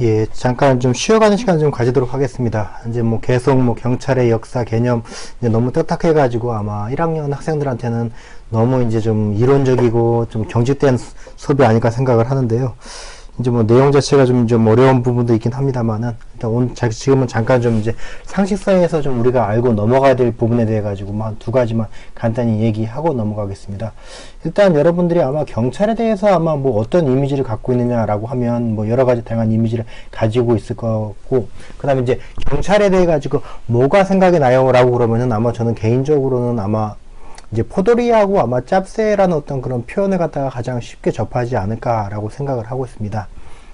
예, 잠깐 좀 쉬어가는 시간 좀 가지도록 하겠습니다. 이제 뭐 계속 뭐 경찰의 역사 개념 이제 너무 딱딱해가지고 아마 1학년 학생들한테는 너무 이제 좀 이론적이고 좀 경직된 수업이 아닐까 생각을 하는데요. 이제 뭐 내용 자체가 좀 어려운 부분도 있긴 합니다만은 일단 지금은 잠깐 좀 이제 상식선에서 좀 우리가 알고 넘어가야 될 부분에 대해 가지고 뭐 한 두 가지만 간단히 얘기하고 넘어가겠습니다. 일단 여러분들이 아마 경찰에 대해서 아마 뭐 어떤 이미지를 갖고 있느냐라고 하면 뭐 여러 가지 다양한 이미지를 가지고 있을 거고, 그 다음에 이제 경찰에 대해 가지고 뭐가 생각이 나요? 라고 그러면은 아마 저는 개인적으로는 아마 이제 포도리하고 아마 짭새라는 어떤 그런 표현을 갖다가 가장 쉽게 접하지 않을까라고 생각을 하고 있습니다.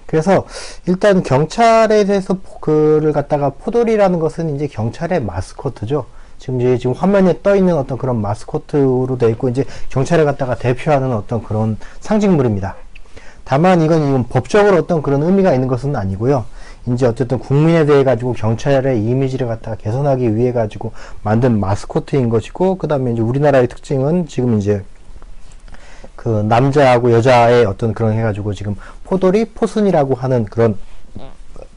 그래서 일단 경찰에 대해서 그를 갖다가 포도리라는 것은 이제 경찰의 마스코트죠. 지금 화면에 떠 있는 어떤 그런 마스코트로 되어 있고 이제 경찰을 갖다가 대표하는 어떤 그런 상징물입니다. 다만 이건 법적으로 어떤 그런 의미가 있는 것은 아니고요. 이제 어쨌든 국민에 대해 가지고 경찰의 이미지를 갖다가 개선하기 위해 가지고 만든 마스코트인 것이고, 그 다음에 이제 우리나라의 특징은 지금 이제 그 남자하고 여자의 어떤 그런 해가지고 지금 포도리, 포순이라고 하는 그런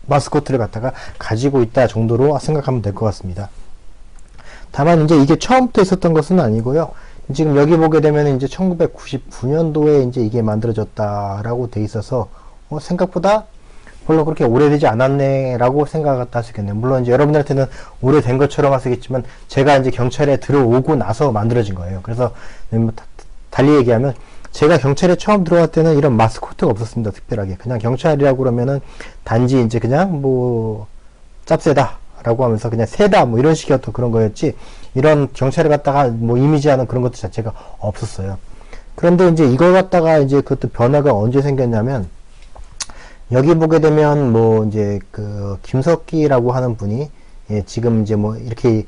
마스코트를 갖다가 가지고 있다 정도로 생각하면 될 것 같습니다. 다만 이제 이게 처음부터 있었던 것은 아니고요. 지금 여기 보게 되면 이제 1999년도에 이제 이게 만들어졌다라고 돼 있어서 생각보다 별로 그렇게 오래되지 않았네라고 생각을 하시겠네요. 물론 이제 여러분들한테는 오래된 것처럼 하시겠지만 제가 이제 경찰에 들어오고 나서 만들어진 거예요. 그래서 달리 얘기하면 제가 경찰에 처음 들어갈 때는 이런 마스코트가 없었습니다. 특별하게 그냥 경찰이라고 그러면은 단지 이제 그냥 뭐 짭새다 라고 하면서 그냥 세다 뭐 이런 식의 어떤 그런 거였지, 이런 경찰을 갖다가 뭐 이미지하는 그런 것들 자체가 없었어요. 그런데 이제 이걸 갖다가 이제 그것도 변화가 언제 생겼냐면, 여기 보게 되면 뭐 이제 그 김석기라고 하는 분이 지금 이제 뭐 이렇게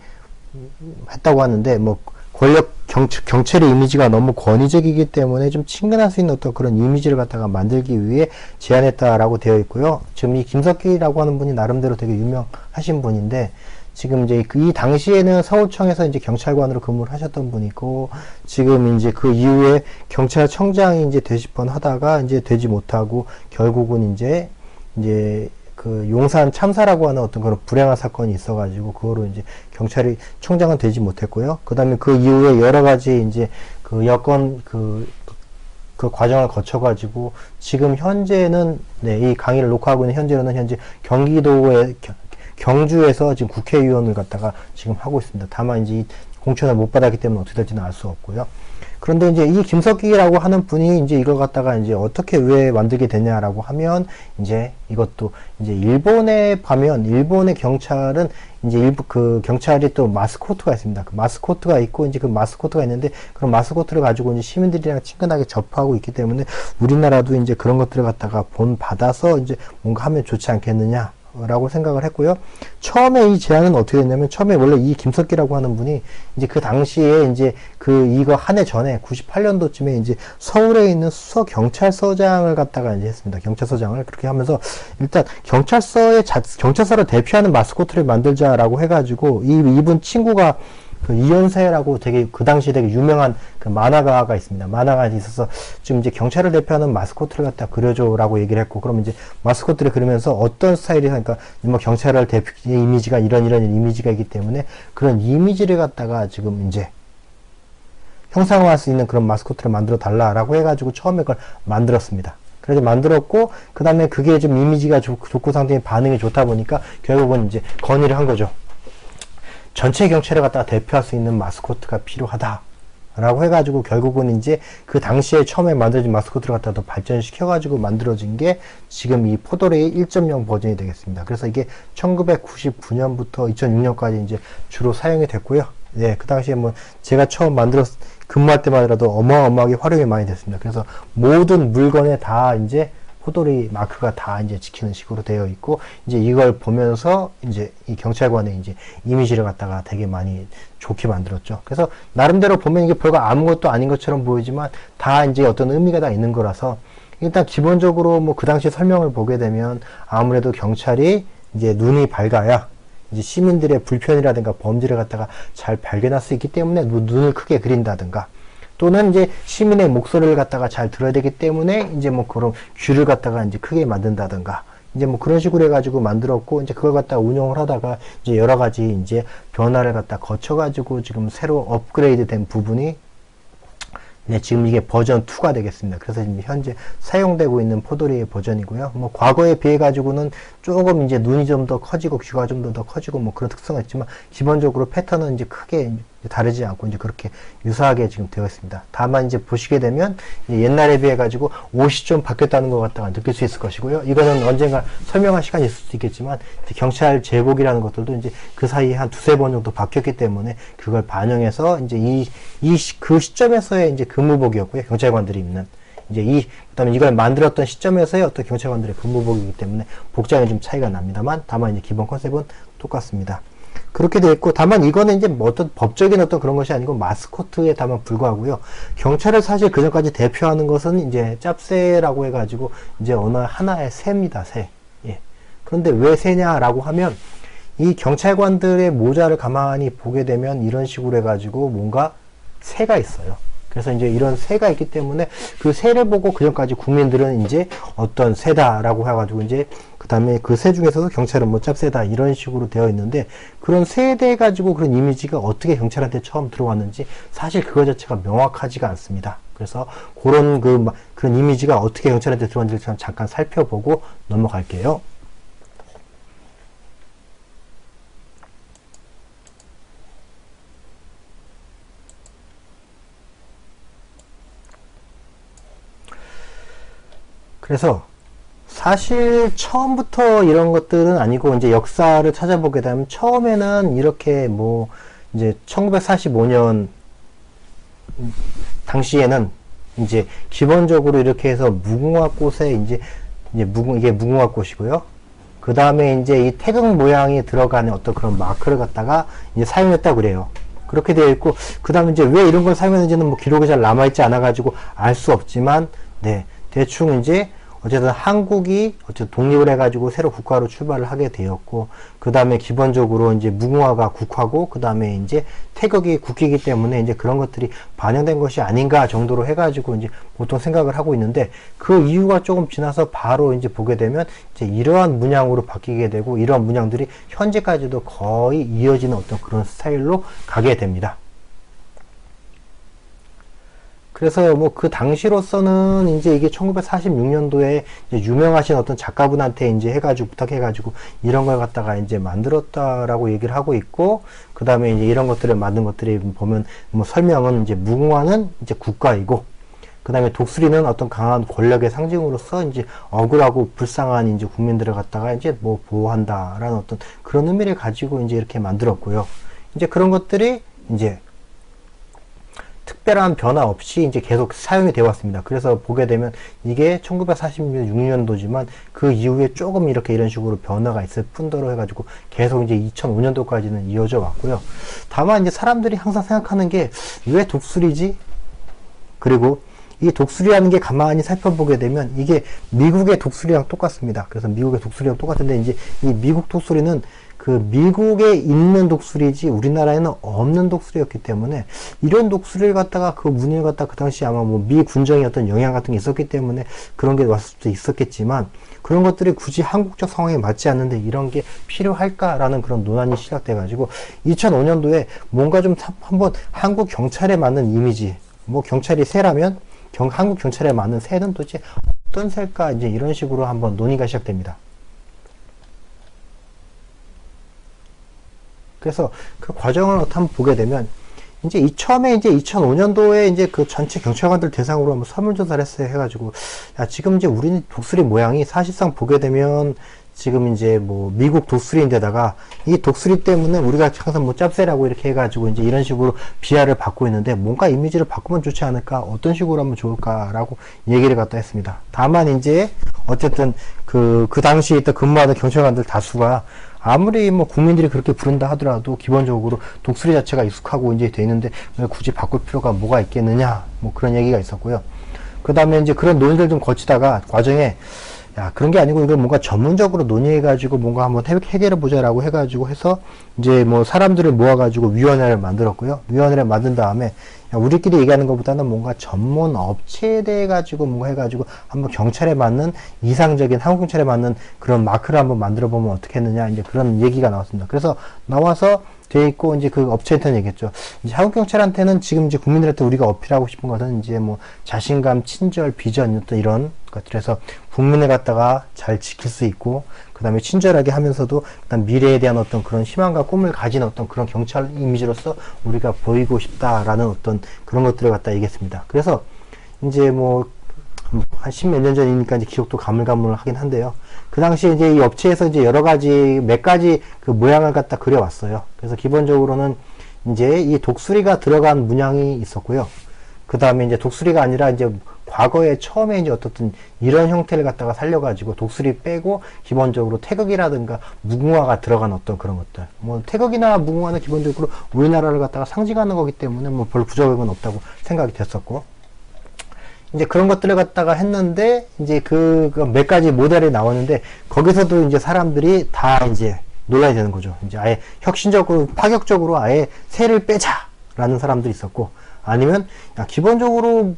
했다고 하는데, 뭐 경찰의 이미지가 너무 권위적이기 때문에 좀 친근할 수 있는 어떤 그런 이미지를 갖다가 만들기 위해 제안했다라고 되어 있고요. 지금 이 김석기라고 하는 분이 나름대로 되게 유명하신 분인데, 지금 이제 이 당시에는 서울청에서 이제 경찰관으로 근무를 하셨던 분이고, 지금 이제 그 이후에 경찰청장이 이제 되실 뻔 하다가 이제 되지 못하고 결국은 이제 그 용산 참사라고 하는 어떤 그런 불행한 사건이 있어가지고 그거로 이제 경찰이 청장은 되지 못했고요. 그 다음에 그 이후에 여러 가지 이제 그 여건 그 과정을 거쳐가지고 지금 현재는 이 강의를 녹화하고 있는 현재 경기도의 경주에서 지금 국회의원을 갖다가 지금 하고 있습니다. 다만 이제 공천을 못 받았기 때문에 어떻게 될지는 알 수 없고요. 그런데 이제 이 김석기라고 하는 분이 이제 이걸 갖다가 이제 어떻게 왜 만들게 되냐라고 하면, 이제 이것도 이제 일본에 가면 일본의 경찰은 이제 일부 그 경찰이 또 마스코트가 있습니다. 그 마스코트가 있고 이제 그 마스코트가 있는데 그런 마스코트를 가지고 이제 시민들이랑 친근하게 접하고 있기 때문에 우리나라도 이제 그런 것들을 갖다가 받아서 이제 뭔가 하면 좋지 않겠느냐 라고 생각을 했고요. 처음에 이 제안은 어떻게 됐냐면, 처음에 원래 이 김석기라고 하는 분이 이제 그 당시에 이제 이거 한 해 전에 98년도쯤에 이제 서울에 있는 수서경찰서장을 갖다가 이제 했습니다. 경찰서장을 그렇게 하면서 일단 경찰서를 대표하는 마스코트를 만들자라고 해가지고 이분 친구가 그 이현세라고 되게 그 당시 되게 유명한 그 만화가가 있습니다. 만화가 있어서 지금 이제 경찰을 대표하는 마스코트를 갖다 그려줘라고 얘기를 했고, 그럼 이제 마스코트를 그리면서 어떤 스타일이, 그러니까 뭐 경찰을 대표 이미지가 이런 이미지가 있기 때문에 그런 이미지를 갖다가 지금 이제 형상화할 수 있는 그런 마스코트를 만들어 달라라고 해가지고 처음에 그걸 만들었습니다. 그래서 만들었고, 그 다음에 그게 좀 이미지가 좋고 상당히 반응이 좋다 보니까 결국은 이제 건의를 한 거죠. 전체 경찰을 갖다가 대표할 수 있는 마스코트가 필요하다 라고 해가지고 결국은 이제 그 당시에 처음에 만들어진 마스코트를 갖다가 더 발전시켜가지고 만들어진 게 지금 이 포도레이 1.0 버전이 되겠습니다. 그래서 이게 1999년부터 2006년까지 이제 주로 사용이 됐고요. 네, 그 당시에 뭐 제가 처음 근무할 때마다도 어마어마하게 활용이 많이 됐습니다. 그래서 모든 물건에 다 이제 포도리 마크가 다 이제 지키는 식으로 되어 있고, 이제 이걸 보면서 이제 이 경찰관의 이제 이미지를 갖다가 되게 많이 좋게 만들었죠. 그래서 나름대로 보면 이게 별거 아무것도 아닌 것처럼 보이지만 다 이제 어떤 의미가 다 있는 거라서, 일단 기본적으로 뭐 그 당시 설명을 보게 되면 아무래도 경찰이 이제 눈이 밝아야 이제 시민들의 불편이라든가 범죄를 갖다가 잘 발견할 수 있기 때문에 눈을 크게 그린다든가, 또는 이제 시민의 목소리를 갖다가 잘 들어야 되기 때문에 이제 뭐 그런 규를 갖다가 이제 크게 만든다든가 이제 뭐 그런 식으로 해가지고 만들었고, 이제 그걸 갖다 운영을 하다가 이제 여러 가지 이제 변화를 갖다 거쳐가지고 지금 새로 업그레이드 된 부분이 네, 지금 이게 버전 2가 되겠습니다. 그래서 이제 현재 사용되고 있는 포도리의 버전이고요. 뭐 과거에 비해 가지고는 조금 이제 눈이 좀 더 커지고 귀가 좀 더 커지고 뭐 그런 특성이 있지만 기본적으로 패턴은 이제 크게 다르지 않고 이제 그렇게 유사하게 지금 되어 있습니다. 다만 이제 보시게 되면 옛날에 비해 가지고 옷이 좀 바뀌었다는 것 같다가 느낄 수 있을 것이고요. 이거는 언젠가 설명할 시간이 있을 수도 있겠지만 경찰 제복이라는 것들도 이제 그 사이에 한 두세 번 정도 바뀌었기 때문에 그걸 반영해서 이제 그 시점에서의 이제 근무복이었고요. 경찰관들이 입는 그다음에 이걸 만들었던 시점에서의 어떤 경찰관들의 근무복이기 때문에 복장이 좀 차이가 납니다만 다만 이제 기본 컨셉은 똑같습니다. 그렇게 되어 있고, 다만 이거는 이제 뭐 어떤 법적인 어떤 그런 것이 아니고 마스코트에 다만 불과하고요. 경찰을 사실 그전까지 대표하는 것은 이제 짭새라고 해가지고 이제 어느 하나의 새입니다. 새. 예. 그런데 왜 새냐라고 하면 이 경찰관들의 모자를 가만히 보게 되면 이런 식으로 해가지고 뭔가 새가 있어요. 그래서 이제 이런 새가 있기 때문에 그 새를 보고 그전까지 국민들은 이제 어떤 새다라고 해가지고 이제 그 다음에 그 새 중에서도 경찰은 뭐 짭새다 이런 식으로 되어 있는데, 그런 새에 대해 가지고 그런 이미지가 어떻게 경찰한테 처음 들어왔는지 사실 그거 자체가 명확하지가 않습니다. 그래서 그런 그런 이미지가 어떻게 경찰한테 들어왔는지 잠깐 살펴보고 넘어갈게요. 그래서 사실 처음부터 이런 것들은 아니고 이제 역사를 찾아보게 되면 처음에는 이렇게 뭐 이제 1945년 당시에는 이제 기본적으로 이렇게 해서 무궁화꽃에 이게 무궁화꽃이고요. 그 다음에 이제 이 태극 모양이 들어가는 어떤 그런 마크를 갖다가 이제 사용했다고 그래요. 그렇게 되어 있고, 그 다음에 이제 왜 이런 걸 사용했는지는 뭐 기록이 잘 남아있지 않아가지고 알 수 없지만, 네, 대충 이제 어쨌든 한국이 독립을 해가지고 새로 국가로 출발을 하게 되었고, 그 다음에 기본적으로 이제 무궁화가 국화고, 그 다음에 이제 태극이 국기이기 때문에 이제 그런 것들이 반영된 것이 아닌가 정도로 해가지고 이제 보통 생각을 하고 있는데, 그 이유가 조금 지나서 바로 이제 보게 되면 이제 이러한 문양으로 바뀌게 되고, 이러한 문양들이 현재까지도 거의 이어지는 어떤 그런 스타일로 가게 됩니다. 그래서 뭐 그 당시로서는 이제 이게 1946년도에 이제 유명하신 어떤 작가분한테 이제 부탁해가지고 이런 걸 갖다가 이제 만들었다라고 얘기를 하고 있고, 그 다음에 이제 이런 것들을 만든 것들이 보면 뭐 설명은 이제 무궁화는 이제 국가이고, 그 다음에 독수리는 어떤 강한 권력의 상징으로서 이제 억울하고 불쌍한 이제 국민들을 갖다가 이제 뭐 보호한다라는 어떤 그런 의미를 가지고 이제 이렇게 만들었고요. 이제 그런 것들이 이제 특별한 변화 없이 이제 계속 사용이 되어 왔습니다. 그래서 보게 되면 이게 1946년도지만 그 이후에 조금 이런 식으로 변화가 있을 뿐더러 해가지고 계속 이제 2005년도까지는 이어져 왔고요. 다만 이제 사람들이 항상 생각하는 게 왜 독수리지? 그리고 이 독수리라는 게 가만히 살펴보게 되면 이게 미국의 독수리랑 똑같습니다. 그래서 미국의 독수리랑 똑같은데 이제 이 미국 독수리는 그 미국에 있는 독수리지 우리나라에는 없는 독수리였기 때문에 이런 독수리를 갖다가 그 무늬를 갖다가 그 당시 아마 뭐 미 군정의 어떤 영향 같은 게 있었기 때문에 그런 게 왔을 수도 있었겠지만, 그런 것들이 굳이 한국적 상황에 맞지 않는데 이런 게 필요할까라는 그런 논란이 시작돼 가지고 2005년도에 뭔가 좀 한번 한국 경찰에 맞는 이미지, 뭐 경찰이 새라면 한국 경찰에 맞는 새는 도대체 어떤 새일까, 이제 이런 식으로 한번 논의가 시작됩니다. 그래서 그 과정을 한번 보게 되면 이제 처음에 이제 2005년도에 이제 그 전체 경찰관들 대상으로 한번 설문조사를 했어요. 해가지고 야, 지금 이제 우리는 독수리 모양이 사실상 보게 되면 지금 이제 뭐 미국 독수리인데다가 이 독수리 때문에 우리가 항상 뭐 짭새라고 이렇게 해가지고 이제 이런 식으로 비하를 받고 있는데 뭔가 이미지를 바꾸면 좋지 않을까, 어떤 식으로 하면 좋을까라고 얘기를 갖다 했습니다. 다만 이제 어쨌든 그 당시에 있던 근무하던 경찰관들 다수가 아무리 뭐 국민들이 그렇게 부른다 하더라도 기본적으로 독수리 자체가 익숙하고 이제 돼 있는데 왜 굳이 바꿀 필요가 뭐가 있겠느냐, 뭐 그런 얘기가 있었고요. 그 다음에 이제 그런 논의를 좀 거치다가 과정에 야, 그런 게 아니고 이걸 뭔가 전문적으로 논의해가지고 뭔가 한번 해결해보자라고 해가지고 해서 이제 뭐 사람들을 모아가지고 위원회를 만들었고요. 위원회를 만든 다음에 야, 우리끼리 얘기하는 것보다는 뭔가 전문 업체에 대해 가지고 뭔가 해가지고 한번 경찰에 맞는 이상적인 한국 경찰에 맞는 그런 마크를 한번 만들어 보면 어떻겠느냐 이제 그런 얘기가 나왔습니다. 그래서 나와서 돼 있고 이제 그 업체한테는 얘기했죠. 이제 한국 경찰한테는 지금 이제 국민들한테 우리가 어필하고 싶은 것은 이제 뭐 자신감, 친절, 비전 어떤 이런 것들에서 국민을 갖다가 잘 지킬 수 있고 그 다음에 친절하게 하면서도 그다음 미래에 대한 어떤 그런 희망과 꿈을 가진 어떤 그런 경찰 이미지로서 우리가 보이고 싶다라는 어떤 그런 것들을 갖다 얘기했습니다. 그래서 이제 뭐 한 십몇 년 전이니까 이제 기억도 가물가물하긴 한데요. 그 당시에 이제 이 업체에서 이제 여러 가지, 몇 가지 그 모양을 갖다 그려왔어요. 그래서 기본적으로는 이제 이 독수리가 들어간 문양이 있었고요. 그 다음에 이제 독수리가 아니라 이제 과거에 처음에 이제 어떻든 이런 형태를 갖다가 살려가지고 독수리 빼고 기본적으로 태극이라든가 무궁화가 들어간 어떤 그런 것들. 뭐 태극이나 무궁화는 기본적으로 우리나라를 갖다가 상징하는 거기 때문에 뭐 별 부적은 없다고 생각이 됐었고. 이제 그런 것들을 갖다가 했는데, 이제 그 몇 가지 모델이 나오는데, 거기서도 이제 사람들이 다 이제 놀라야 되는 거죠. 이제 아예 혁신적으로, 파격적으로 아예 새를 빼자! 라는 사람들이 있었고, 아니면, 야, 기본적으로,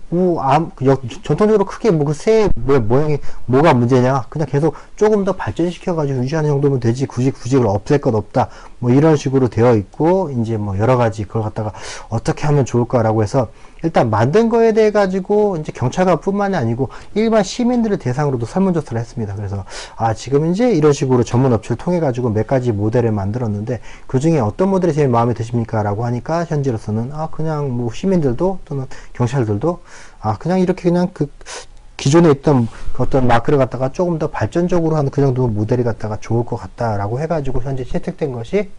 전통적으로 크게 뭐 그 새 모양이 뭐가 문제냐. 그냥 계속 조금 더 발전시켜가지고 유지하는 정도면 되지. 굳이 그걸 없앨 것 없다. 뭐 이런 식으로 되어 있고, 이제 뭐 여러 가지 그걸 갖다가 어떻게 하면 좋을까라고 해서, 일단 만든 거에 대해 가지고 이제 경찰관 뿐만이 아니고 일반 시민들을 대상으로도 설문조사를 했습니다. 그래서 지금 이제 이런 식으로 전문 업체를 통해 가지고 몇 가지 모델을 만들었는데 그 중에 어떤 모델이 제일 마음에 드십니까? 라고 하니까 현재로서는 그냥 뭐 시민들도 또는 경찰들도 그냥 이렇게 그냥 그 기존에 있던 어떤 마크를 갖다가 조금 더 발전적으로 하는 그 정도 모델이 갖다가 좋을 것 같다라고 해가지고 현재 채택된 것이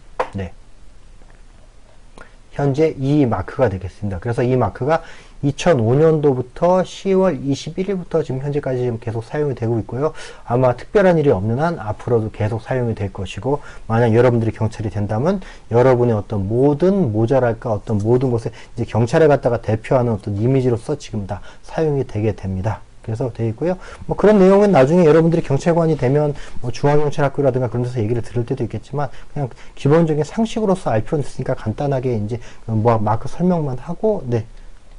현재 이 마크가 되겠습니다. 그래서 이 마크가 2005년도부터 10월 21일부터 지금 현재까지 지금 계속 사용이 되고 있고요. 아마 특별한 일이 없는 한 앞으로도 계속 사용이 될 것이고, 만약 여러분들이 경찰이 된다면 여러분의 어떤 모든 모자랄까 어떤 모든 것에 이제 경찰을 갖다가 대표하는 어떤 이미지로서 지금 다 사용이 되게 됩니다. 그래서 되어 있고요. 뭐 그런 내용은 나중에 여러분들이 경찰관이 되면 뭐 중앙경찰학교라든가 그런 데서 얘기를 들을 때도 있겠지만 그냥 기본적인 상식으로서 알 필요는 있으니까 간단하게 이제 뭐 마크 설명만 하고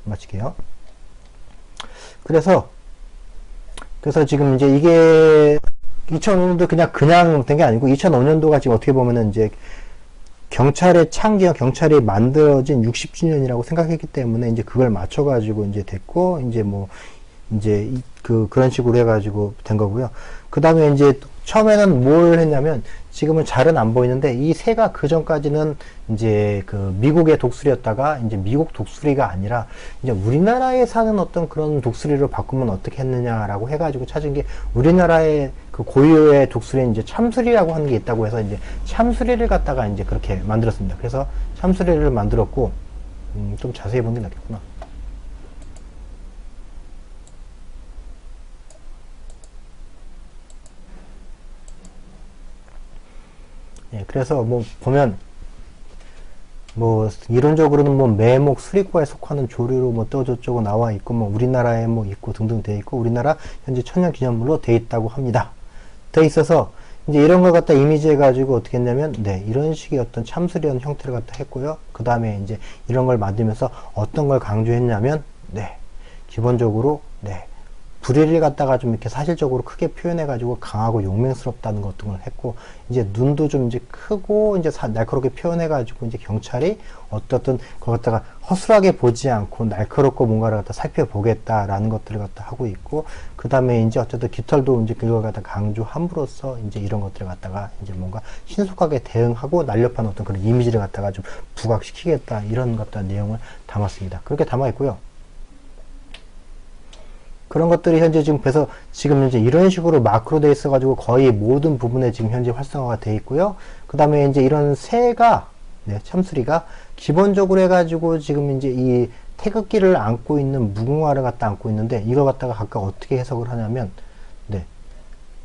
마칠게요. 그래서 지금 이제 이게 2005년도 그냥 된 게 아니고 2005년도가 지금 어떻게 보면은 이제 경찰의 창기와 경찰이 만들어진 60주년이라고 생각했기 때문에 이제 그걸 맞춰가지고 이제 됐고 이제 뭐 이제 그런 식으로 해가지고 된 거고요. 그 다음에 이제 처음에는 뭘 했냐면 지금은 잘은 안 보이는데 이 새가 그 전까지는 이제 그 미국의 독수리였다가 이제 미국 독수리가 아니라 이제 우리나라에 사는 어떤 그런 독수리로 바꾸면 어떻게 했느냐라고 해가지고 찾은 게 우리나라의 그 고유의 독수리는 이제 참수리라고 하는 게 있다고 해서 이제 참수리를 갖다가 이제 그렇게 만들었습니다. 그래서 참수리를 만들었고 좀 자세히 보는 게 낫겠구나. 그래서 뭐 보면 뭐 이론적으로는 뭐 매목 수리과에 속하는 조류로 뭐 저쪽으로 나와 있고 뭐 우리나라에 뭐 있고 등등 돼 있고 우리나라 현재 천연기념물로 돼 있다고 합니다. 돼 있어서 이제 이런 걸 갖다 이미지해 가지고 어떻게 했냐면 이런 식의 어떤 참수리한 형태를 갖다 했고요. 그 다음에 이제 이런 걸 만들면서 어떤 걸 강조했냐면 기본적으로 불의를 갖다가 좀 이렇게 사실적으로 크게 표현해가지고 강하고 용맹스럽다는 것 등을 했고, 이제 눈도 좀 이제 크고, 이제 날카롭게 표현해가지고, 이제 경찰이 어떻든 그걸 갖다가 허술하게 보지 않고 날카롭고 뭔가를 갖다 살펴보겠다라는 것들을 갖다 하고 있고, 그 다음에 이제 어쨌든 깃털도 이제 그걸 갖다 강조함으로써 이제 이런 것들을 갖다가 이제 뭔가 신속하게 대응하고 날렵한 어떤 그런 이미지를 갖다가 좀 부각시키겠다, 이런 것들 내용을 담았습니다. 그렇게 담아 있고요. 그런 것들이 현재 지금 그래서 지금 이제 이런 식으로 마크로 되어 있어 가지고 거의 모든 부분에 지금 현재 활성화가 되어 있고요. 그 다음에 이제 이런 새가 참수리가 기본적으로 해가지고 지금 이제 이 태극기를 안고 있는 무궁화를 갖다 안고 있는데 이걸 갖다가 각각 어떻게 해석을 하냐면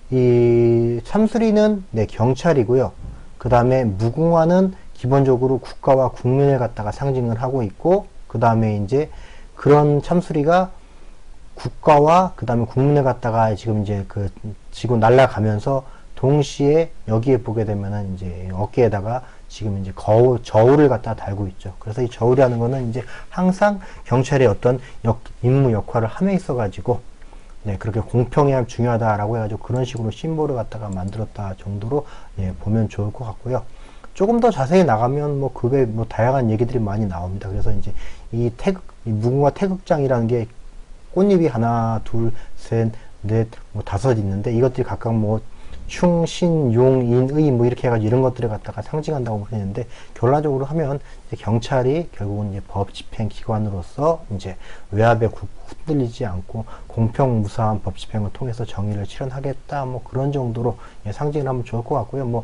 이 참수리는 경찰이고요. 그 다음에 무궁화는 기본적으로 국가와 국민을 갖다가 상징을 하고 있고, 그 다음에 이제 그런 참수리가 국가와 그 다음에 국민을 갖다가 지금 이제 지고 날아가면서 동시에 여기에 보게 되면은 이제 어깨에다가 지금 이제 저울을 갖다 달고 있죠. 그래서 이 저울이라는 거는 이제 항상 경찰의 어떤 임무 역할을 함에 있어가지고, 네, 그렇게 공평해야 중요하다라고 해가지고 그런 식으로 심볼을 갖다가 만들었다 정도로, 예, 보면 좋을 것 같고요. 조금 더 자세히 나가면 뭐 그게 뭐 다양한 얘기들이 많이 나옵니다. 그래서 이제 이 무궁화 태극장이라는 게 꽃잎이 하나, 둘, 셋, 넷, 뭐 다섯 있는데 이것들이 각각 뭐 충, 신, 용, 인, 의 뭐 이렇게 해가지고 이런 것들을 갖다가 상징한다고 그랬는데, 결론적으로 하면 이제 경찰이 결국은 이제 법 집행 기관으로서 이제 외압에 흔들리지 않고 공평무사한 법 집행을 통해서 정의를 실현하겠다, 뭐 그런 정도로, 예, 상징을 하면 좋을 것 같고요. 뭐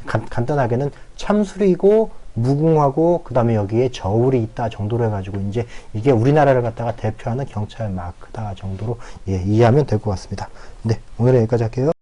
간단하게는 참술이고 무궁화고 그 다음에 여기에 저울이 있다 정도로 해가지고 이제 이게 우리나라를 갖다가 대표하는 경찰 마크다 정도로, 예, 이해하면 될 것 같습니다. 네, 오늘은 여기까지 할게요.